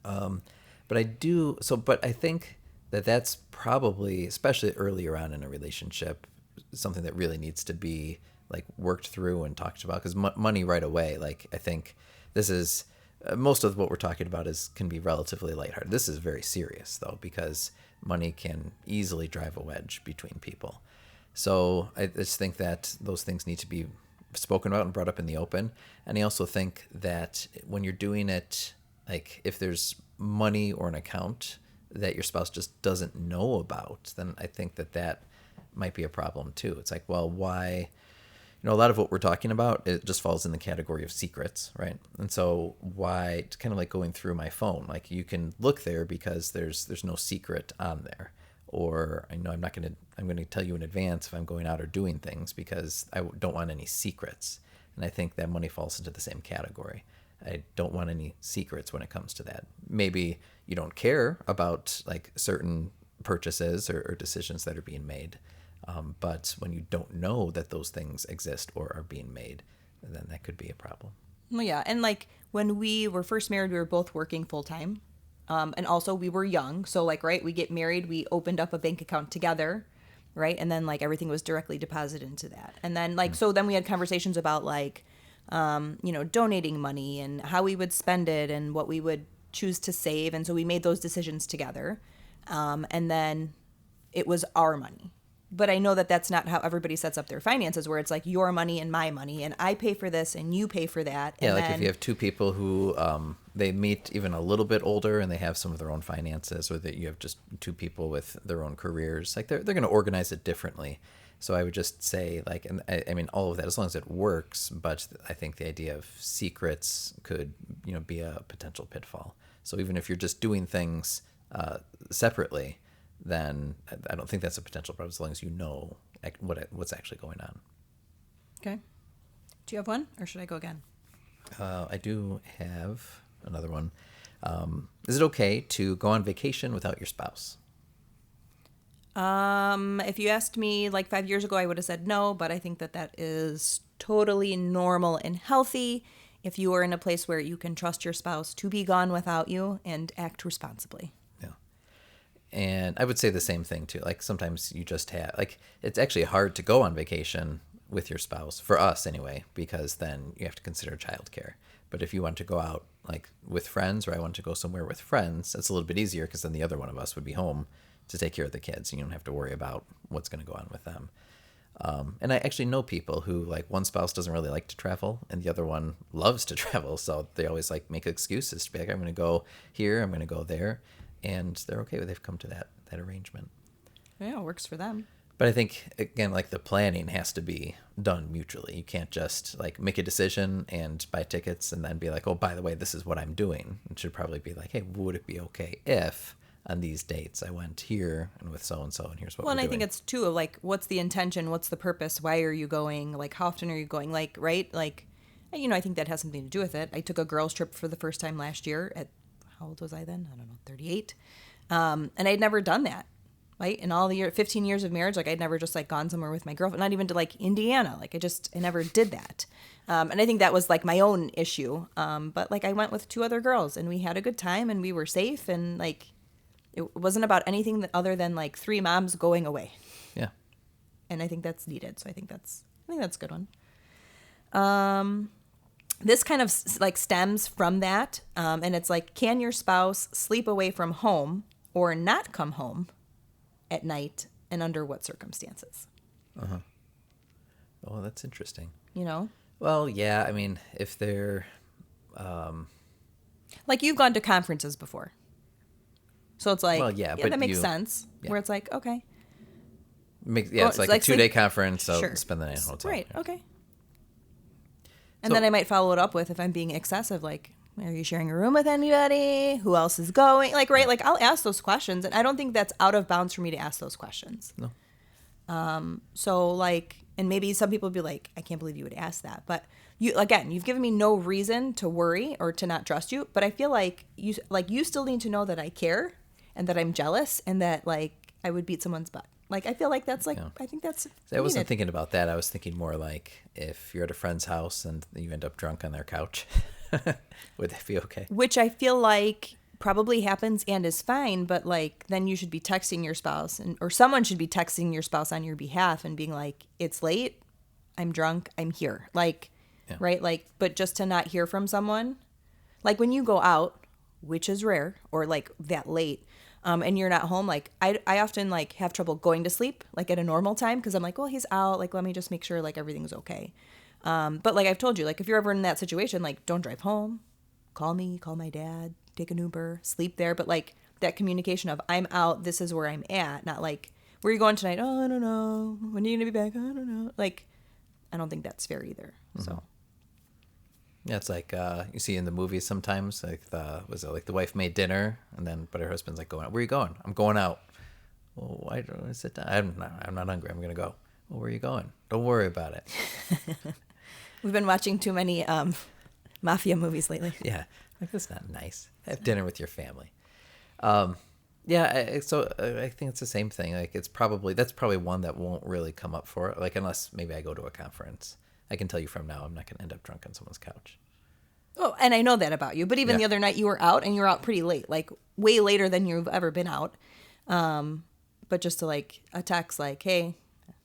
A: But I think that's probably, especially earlier on in a relationship, something that really needs to be like worked through and talked about. Because money right away, like I think this is most of what we're talking about can be relatively lighthearted. This is very serious though, because money can easily drive a wedge between people. So I just think that those things need to be spoken about and brought up in the open. And I also think that when you're doing it, like if there's money or an account that your spouse just doesn't know about, then I think that might be a problem too. It's like, well, why? A lot of what we're talking about, it just falls in the category of secrets, right? And so why, it's kind of like going through my phone, like you can look there because there's no secret on there. Or I'm going to tell you in advance if I'm going out or doing things because I don't want any secrets. And I think that money falls into the same category. I don't want any secrets when it comes to that. Maybe you don't care about like certain purchases or decisions that are being made. But when you don't know that those things exist or are being made, then that could be a problem.
B: Well, yeah. And like when we were first married, we were both working full time. And also we were young. So like, right, we get married, we opened up a bank account together, right? And then like everything was directly deposited into that. And then like, so then we had conversations about like, donating money and how we would spend it and what we would choose to save. And so we made those decisions together. And then it was our money. But I know that that's not how everybody sets up their finances, where it's like your money and my money, and I pay for this and you pay for that.
A: Yeah,
B: And
A: like
B: then,
A: if you have two people who they meet even a little bit older and they have some of their own finances, or that you have just two people with their own careers, like they're going to organize it differently. So I would just say like, and I mean all of that as long as it works. But I think the idea of secrets could be a potential pitfall. So even if you're just doing things separately, then I don't think that's a potential problem as long as you know what's actually going on.
B: okay. Do you have one, or should I go again?
A: I do have another one. Is it okay to go on vacation without your spouse?
B: If you asked me like 5 years ago, I would have said no, but I think that is totally normal and healthy if you are in a place where you can trust your spouse to be gone without you and act responsibly.
A: Yeah. And I would say the same thing too. Like sometimes you just have, like, it's actually hard to go on vacation with your spouse, for us anyway, because then you have to consider childcare. But if you want to go out like with friends, or I want to go somewhere with friends, it's a little bit easier because then the other one of us would be home to take care of the kids, and you don't have to worry about what's going to go on with them. And I actually know people who, like, one spouse doesn't really like to travel and the other one loves to travel. So they always like make excuses to be like, I'm going to go here, I'm going to go there. And they're okay with, they've come to that arrangement.
B: Yeah, it works for them.
A: But I think, again, like the planning has to be done mutually. You can't just like make a decision and buy tickets and then be like, oh, by the way, this is what I'm doing. It should probably be like, hey, would it be okay if on these dates I went here and with so-and-so and here's what
B: Well,
A: we're
B: and I
A: doing.
B: think it's too of like, what's the intention? What's the purpose? Why are you going? Like, how often are you going? Like, right? Like, I think that has something to do with it. I took a girls' trip for the first time last year at, how old was I then? I don't know, 38. And I'd never done that, right? In all the 15 years of marriage, like I'd never just like gone somewhere with my girlfriend, not even to like Indiana. Like I never did that. And I think that was like my own issue. But like I went with two other girls and we had a good time and we were safe, and like it wasn't about anything other than like three moms going away.
A: Yeah.
B: And I think that's needed. So I think that's a good one. This kind of like stems from that. And it's like, can your spouse sleep away from home or not come home at night, and under what circumstances?
A: Oh, that's interesting.
B: You know?
A: Well, yeah, I mean, if they're
B: Like you've gone to conferences before. So it's like,
A: well, yeah, but
B: that makes
A: you-
B: sense.
A: yeah.
B: Where it's like, okay.
A: yeah, it's
B: Well,
A: like
B: like
A: a 2-day
B: sleep-
A: conference, so
B: Sure.
A: spend the night in a hotel.
B: Right,
A: Yeah.
B: okay. And
A: So-
B: then I might follow it up with, if I'm being excessive, like, are you sharing a room with anybody? Who else is going? Like, right, like I'll ask those questions. And I don't think that's out of bounds for me to ask those questions.
A: No.
B: So like, and maybe some people would be like, I can't believe you would ask that. But you, again, you've given me no reason to worry or to not trust you. But I feel like you still need to know that I care and that I'm jealous and that like I would beat someone's butt. Like, I feel like that's like,
A: Yeah.
B: I think that's
A: So I wasn't
B: needed.
A: thinking about that. I was thinking more like if you're at a friend's house and you end up drunk on their couch, would that be okay?
B: Which I feel like probably happens and is fine, but like then you should be texting your spouse, or someone should be texting your spouse on your behalf and being like, it's late, I'm drunk, I'm here. Like,
A: Yeah.
B: right? Like, but just to not hear from someone, like when you go out, which is rare, or like that late, and you're not home, like I often like have trouble going to sleep like at a normal time because I'm like, well, he's out, like let me just make sure like everything's okay. But like I've told you, like if you're ever in that situation, like don't drive home, call me, call my dad, take an Uber, sleep there. But like that communication of I'm out, this is where I'm at, not like where are you going tonight? Oh, I don't know. When are you gonna be back? I don't know. Like I don't think that's fair either. So
A: Yeah, it's like you see in the movies sometimes, like the wife made dinner and then but her husband's like going out. Where are you going? I'm going out. Well, why don't I sit down? I'm not hungry. I'm gonna go. Well, where are you going? Don't worry about it.
B: we've been watching too many mafia movies lately.
A: Yeah, like that's not nice. Have dinner with your family. Yeah, I think it's the same thing. Like that's probably one that won't really come up for it. Like unless maybe I go to a conference. I can tell you from now, I'm not gonna end up drunk on someone's couch.
B: Oh, and I know that about you. But even
A: Yeah.
B: the other night you were out and you were out pretty late, like way later than you've ever been out. But just to like a text like, hey,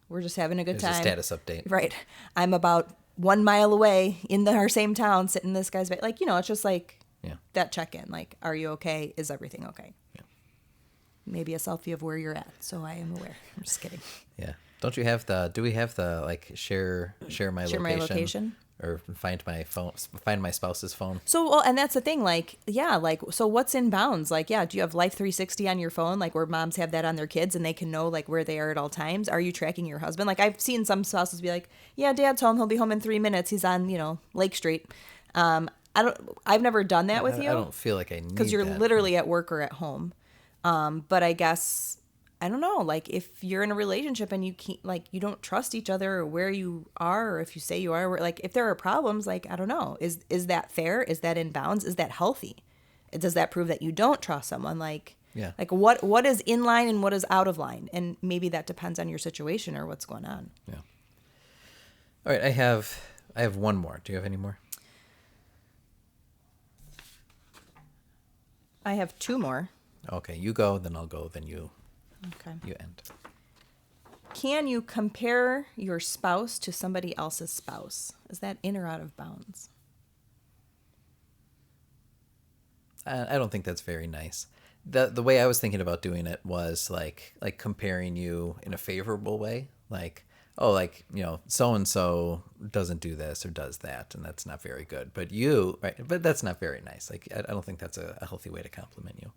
B: we're just having a good
A: There's a
B: time.
A: status update.
B: Right. I'm about 1 mile away in our same town, sitting in this guy's bed. Like, it's just like
A: Yeah.
B: that check-in. Like, are you okay? Is everything okay?
A: Yeah.
B: Maybe a selfie of where you're at, so I am aware. I'm just kidding.
A: Yeah. Do we have the like share my
B: Share
A: location?
B: my location?
A: Or find my spouse's phone?
B: So, well, and that's the thing, like, yeah, like, so what's in bounds? Like, yeah, do you have Life 360 on your phone, like where moms have that on their kids and they can know like where they are at all times? Are you tracking your husband? Like, I've seen some spouses be like, yeah, dad's home. He'll be home in 3 minutes. He's on, Lake Street. I've never done that with you.
A: I don't feel like I need
B: Because you're
A: that.
B: literally at work or at home. But I guess, I don't know, like if you're in a relationship and you can't, like, you don't trust each other or where you are, or if you say you are, like if there are problems, like, I don't know, is that fair? Is that in bounds? Is that healthy? Does that prove that you don't trust someone? Like,
A: Yeah.
B: like what is in line and what is out of line? And maybe that depends on your situation or what's going on.
A: Yeah. All right, I have one more. Do you have any more?
B: I have 2 more.
A: Okay, you go, then I'll go, then you
B: Okay.
A: end.
B: Can you compare your spouse to somebody else's spouse? Is that in or out of bounds?
A: I don't think that's very nice. The way I was thinking about doing it was like comparing you in a favorable way, like, oh, like, so and so doesn't do this or does that, and that's not very good. But but that's not very nice. Like, I don't think that's a healthy way to compliment you.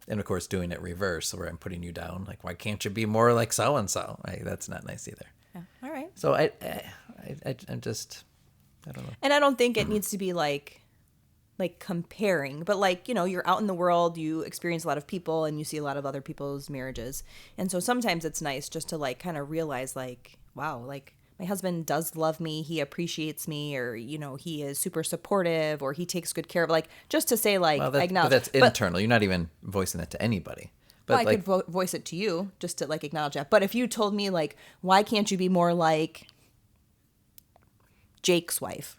A: And of course, doing it reverse, where I'm putting you down, like, why can't you be more like so and so? That's not nice either.
B: Yeah. All right.
A: So I'm just, I don't know.
B: And I don't think it needs to be like comparing, but like, you're out in the world, you experience a lot of people and you see a lot of other people's marriages. And so sometimes it's nice just to like kind of realize like, wow, like my husband does love me, he appreciates me, or, he is super supportive, or he takes good care of, like, just to say like,
A: Well,
B: acknowledge.
A: but that's internal. You're not even voicing that to anybody. But
B: Well, I
A: like,
B: could voice it to you just to like acknowledge that. But if you told me like, why can't you be more like Jake's wife?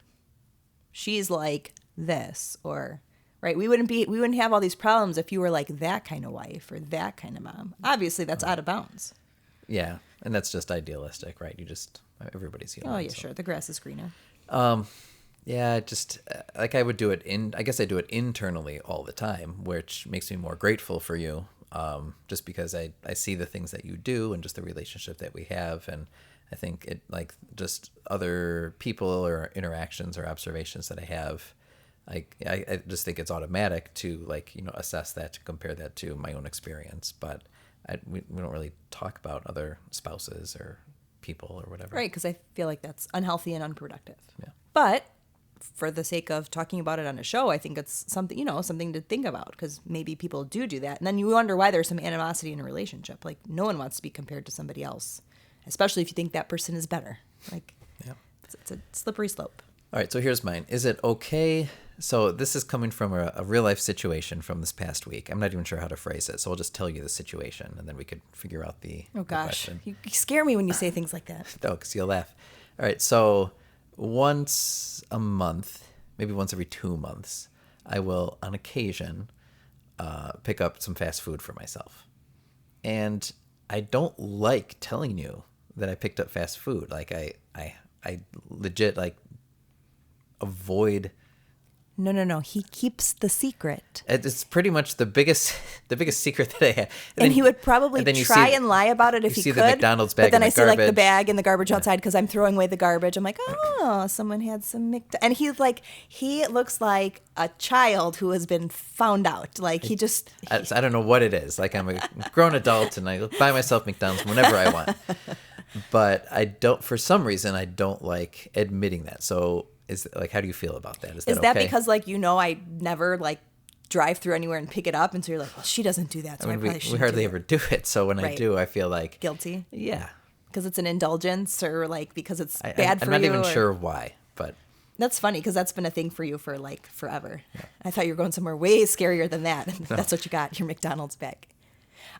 B: She's like this, or right? We wouldn't have all these problems if you were like that kind of wife or that kind of mom. Obviously, that's out of bounds.
A: yeah, and that's just idealistic, right? Everybody's human.
B: Oh, yeah, sure. The grass is greener.
A: Yeah, just like I would do it I guess I do it internally all the time, which makes me more grateful for you. Just because I see the things that you do and just the relationship that we have. And I think it like just other people or interactions or observations that I have, I just think it's automatic to like, assess that, to compare that to my own experience. But we don't really talk about other spouses or people or whatever.
B: Right, because I feel like that's unhealthy and unproductive.
A: Yeah.
B: But for the sake of talking about it on a show, I think it's something, something to think about, because maybe people do that. And then you wonder why there's some animosity in a relationship. Like, no one wants to be compared to somebody else, especially if you think that person is better. Like,
A: Yeah.
B: it's a slippery slope.
A: All right, so here's mine. Is it okay? So this is coming from a real life situation from this past week. I'm not even sure how to phrase it, so I'll just tell you the situation, and then we could figure out the
B: Oh,
A: the
B: gosh.
A: question.
B: You scare me when you say things like that.
A: No, because you'll laugh. All right, so once a month, maybe once every 2 months, I will, on occasion, pick up some fast food for myself. And I don't like telling you that I picked up fast food. Like, I legit, like, avoid...
B: No. He keeps the secret.
A: It's pretty much the biggest secret that I have.
B: And he would probably try and lie about it if he
A: see
B: could.
A: the McDonald's bag
B: but then
A: in
B: I
A: the
B: see like the
A: garbage.
B: bag in the garbage outside because I'm throwing away the garbage. I'm like, oh, someone had some And he looks like a child who has been found out. Like he just.
A: I don't know what it is. Like I'm a grown adult and I buy myself McDonald's whenever I want. But for some reason, I don't like admitting that. So how do you feel about that? Is that
B: that
A: okay?
B: because I never like drive through anywhere and pick it up, and so you're like, well, she doesn't do that, so I probably
A: we
B: shouldn't.
A: hardly
B: do
A: ever do it. So when I
B: Right.
A: do, I feel like
B: guilty.
A: Yeah,
B: Because it's an indulgence, or like because it's bad
A: I'm
B: for you.
A: not even sure why, but
B: That's funny because that's been a thing for you for like forever. Yeah. I thought you were going somewhere way scarier than that. That's what you got, your McDonald's bag.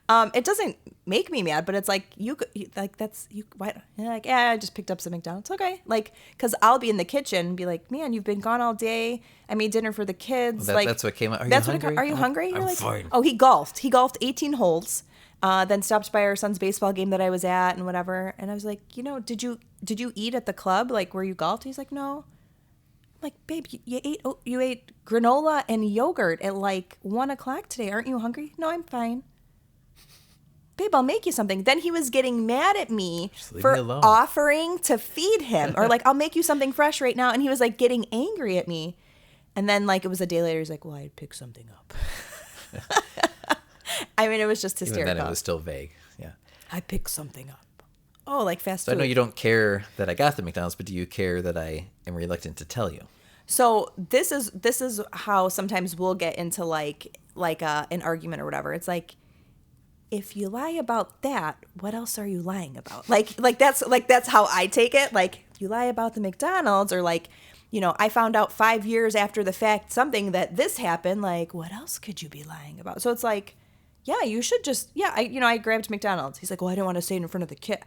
B: It doesn't make me mad, but it's like why? You're like, yeah, I just picked up some McDonald's. Okay, like because I'll be in the kitchen and be like, man, you've been gone all day. I made dinner for the kids.
A: that's what came out. Are you hungry?
B: Are you hungry? You're
A: I'm
B: like,
A: fine.
B: oh, he golfed. He golfed 18 holes. Then stopped by our son's baseball game that I was at and whatever. And I was like, did you eat at the club like where you golfed? He's like, no. I'm like, babe, you ate granola and yogurt at like 1:00 today. Aren't you hungry? No, I'm fine. Babe, I'll make you something. Then he was getting mad at me for offering to feed him, or like, I'll make you something fresh right now. And he was like getting angry at me. And then like it was a day later, he's like, well, I'd pick something up. I mean, it was just hysterical.
A: Even then, it was still vague. Yeah.
B: I picked something up. Oh, like fast
A: So
B: food.
A: I know you don't care that I got the McDonald's, but do you care that I am reluctant to tell you?
B: So this is how sometimes we'll get into like an argument or whatever. It's like, if you lie about that, what else are you lying about? Like that's how I take it. Like, if you lie about the McDonald's, or like, I found out 5 years after the fact something that this happened. Like, what else could you be lying about? So it's like, yeah, you should just, I grabbed McDonald's. He's like, well, I didn't want to say it in front of the kid.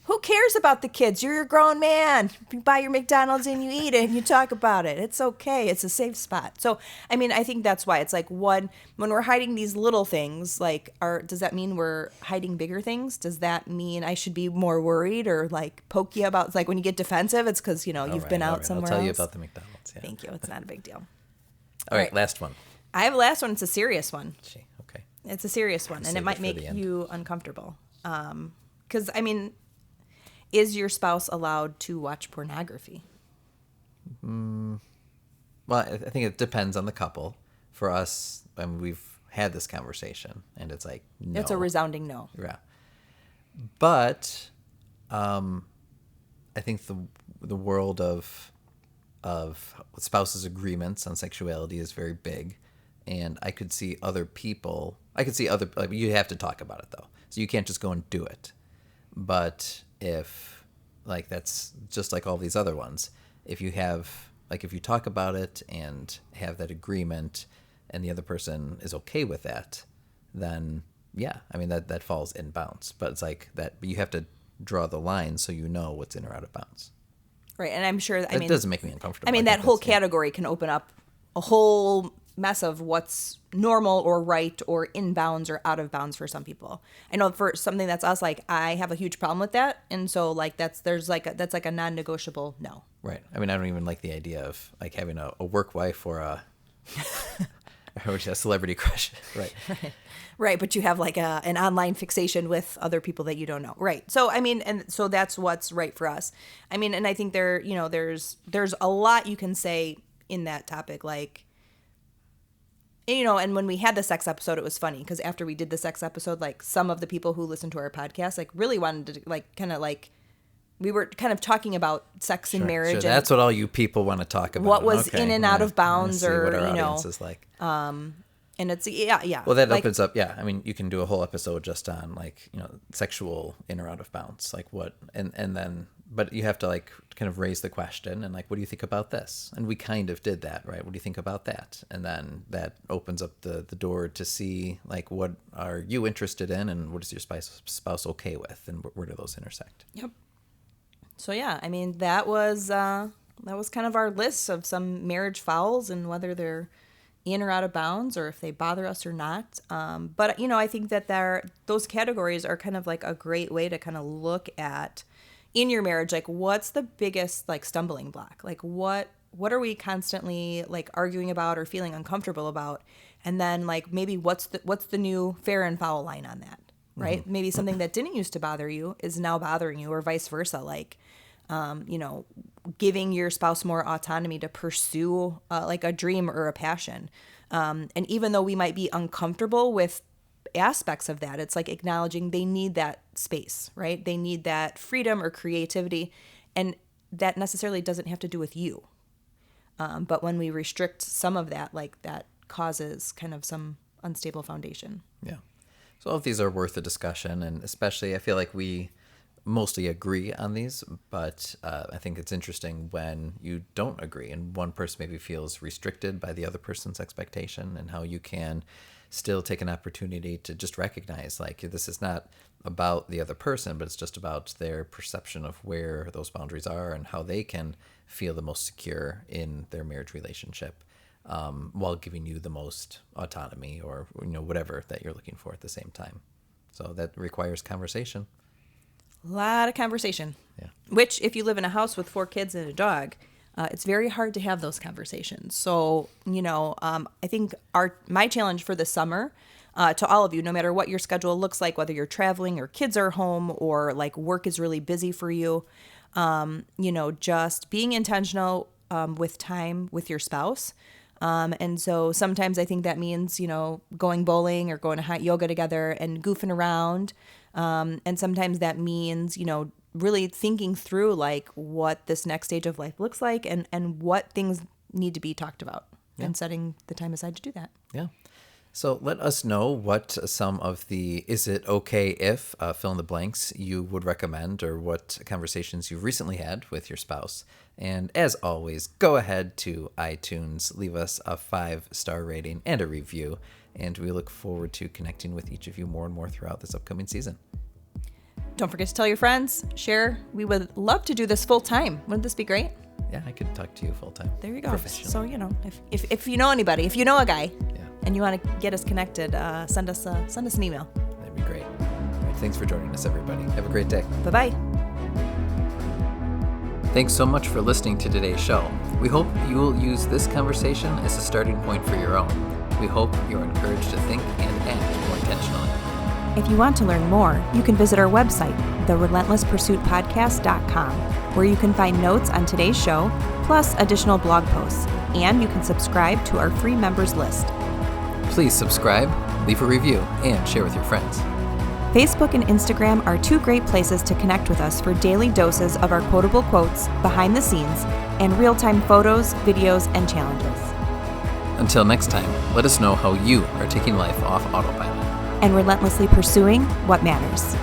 B: Who cares about the kids? You're a grown man. You buy your McDonald's and you eat it and you talk about it. It's okay. It's a safe spot. So, I mean, I think that's why it's like when we're hiding these little things, like, does that mean we're hiding bigger things? Does that mean I should be more worried or like poke you about, like when you get defensive, it's because, you've been out somewhere else.
A: I'll tell you about the McDonald's. Yeah.
B: Thank you. It's not a big deal.
A: All right, last one.
B: I have a last one. It's a serious one.
A: Gee, okay.
B: It's a serious one, and it might make you uncomfortable. Because, I mean, is your spouse allowed to watch pornography?
A: Well, I think it depends on the couple. For us, we've had this conversation, and it's like, no.
B: It's a resounding no.
A: Yeah. But I think the world of spouses' agreements on sexuality is very big. And I could see other people. You have to talk about it though, so you can't just go and do it. But if that's just like all these other ones, if you talk about it and have that agreement, and the other person is okay with that, then yeah, I mean that falls in bounds. But it's like that. But you have to draw the line so you know what's in or out of bounds.
B: Right, and I'm sure.
A: It doesn't make me uncomfortable.
B: I mean, that whole category can open up a whole mess of what's normal or right or in bounds or out of bounds for some people. I know for something that's us, like I have a huge problem with that, and so like that's like a non-negotiable no.
A: Right. I mean, I don't even like the idea of like having a work wife or or a celebrity crush. Right.
B: Right, but you have like an online fixation with other people that you don't know. Right. So I mean, and so that's what's right for us. I mean, and I think there's a lot you can say in that topic, like, and when we had the sex episode, it was funny because after we did the sex episode, like some of the people who listened to our podcast, like really wanted to like kind of like, we were kind of talking about sex and marriage.
A: Sure. That's what all you people want to talk about.
B: What was in and out of bounds, or
A: what our audience is like.
B: And it's yeah.
A: Well, that like, opens up. Yeah, I mean, you can do a whole episode just on like sexual in or out of bounds, like what, and then, but you have to like kind of raise the question and like, what do you think about this? And we kind of did that, right? What do you think about that? And then that opens up the door to see like, what are you interested in, and what is your spouse okay with, and where do those intersect?
B: Yep. So yeah, I mean, that was kind of our list of some marriage fouls and whether they're in or out of bounds or if they bother us or not. But I think that those categories are kind of like a great way to kind of look at in your marriage, like what's the biggest like stumbling block? Like what are we constantly like arguing about or feeling uncomfortable about? And then like maybe what's the new fair and foul line on that, right? Mm-hmm. Maybe something that didn't used to bother you is now bothering you, or vice versa. Like, giving your spouse more autonomy to pursue like a dream or a passion. And even though we might be uncomfortable with aspects of that, it's like acknowledging they need that space, right? They need that freedom or creativity. And that necessarily doesn't have to do with you. But when we restrict some of that, like that causes kind of some unstable foundation.
A: Yeah. So all of these are worth a discussion. And especially I feel like we mostly agree on these, but I think it's interesting when you don't agree and one person maybe feels restricted by the other person's expectation, and how you can still take an opportunity to just recognize like this is not about the other person, but it's just about their perception of where those boundaries are and how they can feel the most secure in their marriage relationship, while giving you the most autonomy or whatever that you're looking for at the same time. So that requires conversation.
B: A lot of conversation.
A: Yeah.
B: Which, if you live in a house with 4 kids and a dog, it's very hard to have those conversations. So, I think my challenge for the summer, to all of you, no matter what your schedule looks like, whether you're traveling or kids are home or like work is really busy for you, just being intentional with time with your spouse. And so sometimes I think that means, going bowling or going to hot yoga together and goofing around. And sometimes that means, really thinking through like what this next stage of life looks like and what things need to be talked about, and setting the time aside to do that.
A: Yeah. So let us know what some of the is it okay if fill in the blanks you would recommend, or what conversations you've recently had with your spouse. And as always, go ahead to iTunes, leave us a 5-star rating and a review. And we look forward to connecting with each of you more and more throughout this upcoming season.
B: Don't forget to tell your friends, share. We would love to do this full time. Wouldn't this be great?
A: Yeah, I could talk to you full time.
B: There you go. So, if you know anybody, if you know a guy, and you want to get us connected, send us an email.
A: That'd be great. All right, thanks for joining us, everybody. Have a great day.
B: Bye-bye.
A: Thanks so much for listening to today's show. We hope you will use this conversation as a starting point for your own. We hope you're encouraged to think and act more intentionally.
B: If you want to learn more, you can visit our website, therelentlesspursuitpodcast.com, where you can find notes on today's show, plus additional blog posts, and you can subscribe to our free members list.
A: Please subscribe, leave a review, and share with your friends.
B: Facebook and Instagram are 2 great places to connect with us for daily doses of our quotable quotes, behind the scenes, and real-time photos, videos, and challenges.
A: Until next time, let us know how you are taking life off autopilot
B: and relentlessly pursuing what matters.